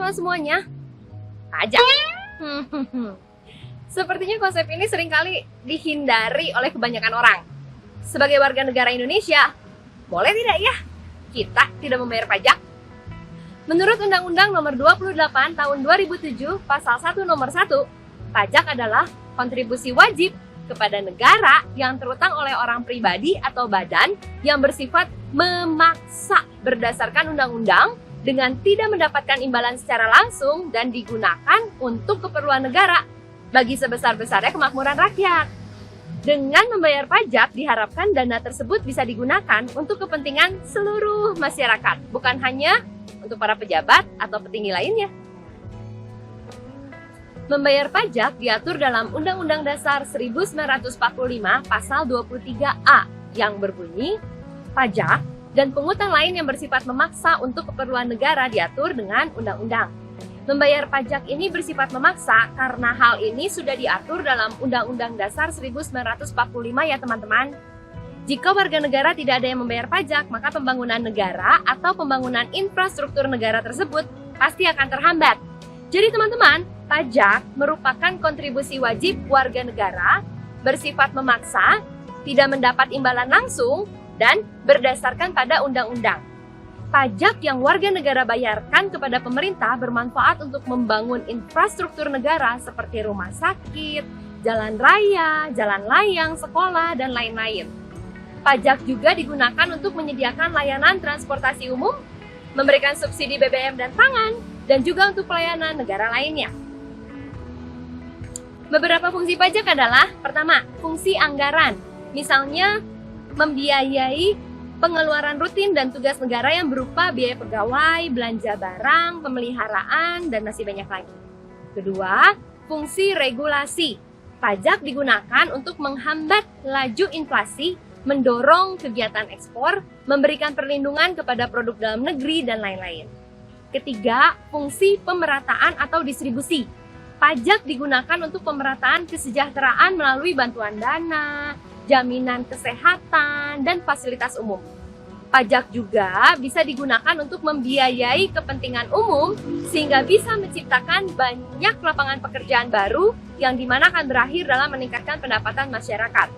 teman-teman semuanya, pajak. Sepertinya konsep ini seringkali dihindari oleh kebanyakan orang. Sebagai warga negara Indonesia, boleh tidak ya kita tidak membayar pajak? Menurut Undang-Undang Nomor 28 Tahun 2007 Pasal 1 Nomor 1, pajak adalah kontribusi wajib kepada negara yang terutang oleh orang pribadi atau badan yang bersifat memaksa berdasarkan undang-undang dengan tidak mendapatkan imbalan secara langsung dan digunakan untuk keperluan negara bagi sebesar-besarnya kemakmuran rakyat. Dengan membayar pajak, diharapkan dana tersebut bisa digunakan untuk kepentingan seluruh masyarakat, bukan hanya untuk para pejabat atau petinggi lainnya. Membayar pajak diatur dalam Undang-Undang Dasar 1945 Pasal 23A yang berbunyi, pajak dan pungutan lain yang bersifat memaksa untuk keperluan negara diatur dengan undang-undang. Membayar pajak ini bersifat memaksa karena hal ini sudah diatur dalam Undang-Undang Dasar 1945 ya teman-teman. Jika warga negara tidak ada yang membayar pajak, maka pembangunan negara atau pembangunan infrastruktur negara tersebut pasti akan terhambat. Jadi teman-teman, pajak merupakan kontribusi wajib warga negara, bersifat memaksa, tidak mendapat imbalan langsung, dan berdasarkan pada undang-undang. Pajak yang warga negara bayarkan kepada pemerintah bermanfaat untuk membangun infrastruktur negara seperti rumah sakit, jalan raya, jalan layang, sekolah, dan lain-lain. Pajak juga digunakan untuk menyediakan layanan transportasi umum, memberikan subsidi BBM dan pangan, dan juga untuk pelayanan negara lainnya. Beberapa fungsi pajak adalah, pertama, fungsi anggaran. Misalnya, membiayai pengeluaran rutin dan tugas negara yang berupa biaya pegawai, belanja barang, pemeliharaan, dan masih banyak lagi. Kedua, fungsi regulasi. Pajak digunakan untuk menghambat laju inflasi, mendorong kegiatan ekspor, memberikan perlindungan kepada produk dalam negeri, dan lain-lain. Ketiga, fungsi pemerataan atau distribusi. Pajak digunakan untuk pemerataan kesejahteraan melalui bantuan dana, jaminan kesehatan, dan fasilitas umum. Pajak juga bisa digunakan untuk membiayai kepentingan umum sehingga bisa menciptakan banyak lapangan pekerjaan baru yang dimana akan berakhir dalam meningkatkan pendapatan masyarakat.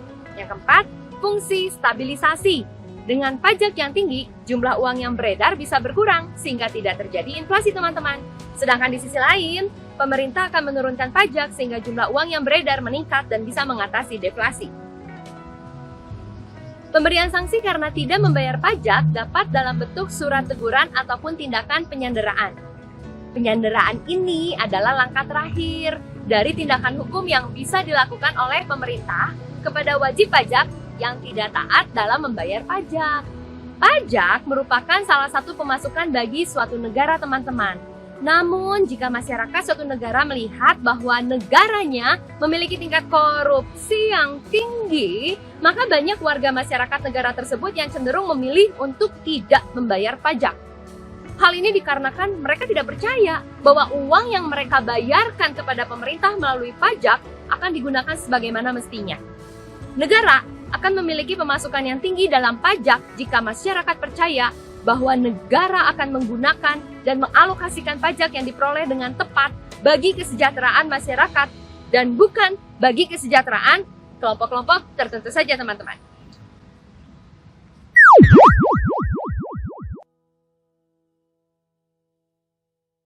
Yang keempat, fungsi stabilisasi. Dengan pajak yang tinggi, jumlah uang yang beredar bisa berkurang sehingga tidak terjadi inflasi teman-teman. Sedangkan di sisi lain, pemerintah akan menurunkan pajak sehingga jumlah uang yang beredar meningkat dan bisa mengatasi deflasi. Pemberian sanksi karena tidak membayar pajak dapat dalam bentuk surat teguran ataupun tindakan penyanderaan. Penyanderaan ini adalah langkah terakhir dari tindakan hukum yang bisa dilakukan oleh pemerintah kepada wajib pajak yang tidak taat dalam membayar pajak. Pajak merupakan salah satu pemasukan bagi suatu negara teman-teman. Namun, jika masyarakat suatu negara melihat bahwa negaranya memiliki tingkat korupsi yang tinggi, maka banyak warga masyarakat negara tersebut yang cenderung memilih untuk tidak membayar pajak. Hal ini dikarenakan mereka tidak percaya bahwa uang yang mereka bayarkan kepada pemerintah melalui pajak akan digunakan sebagaimana mestinya. Negara akan memiliki pemasukan yang tinggi dalam pajak jika masyarakat percaya bahwa negara akan menggunakan dan mengalokasikan pajak yang diperoleh dengan tepat bagi kesejahteraan masyarakat dan bukan bagi kesejahteraan kelompok-kelompok tertentu saja teman-teman.